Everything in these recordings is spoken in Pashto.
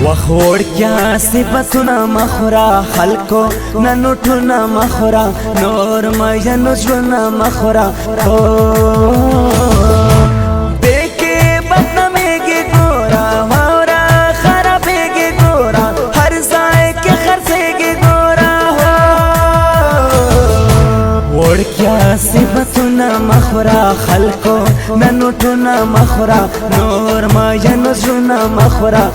وخوڑ کیا صفتنا مخورا خلقو ننوٹنا مخورا نور مینو جرنا مخورا دیکھے بدنامیگی گورا وورا خرابیگی گورا ہر زائے کے خرزیگی گورا وخوڑ کیا صفتنا مخورا خلقو ننوٹنا مخورا نور مینو جرنا مخورا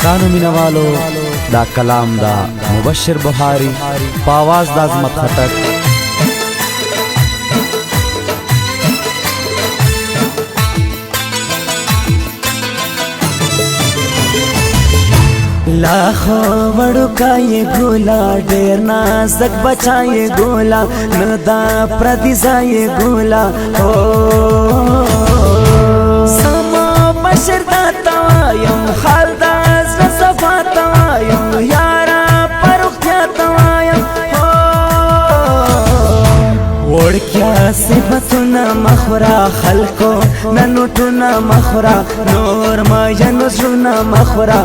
کانو مینا والو دا کلام دا مبشر بخاری پاواز دا عظمت خطک لاکھوں وڑو کا یہ گولا ڈیر نازک بچا یہ گولا ندا پردیزا یہ گولا سما بشر دا توایم خال دا ازر صفا توایم یارا پرختیا توایم وڑ کیا صفتنا مخورا خلقو ننوٹنا مخورا نور مینو جرنا مخورا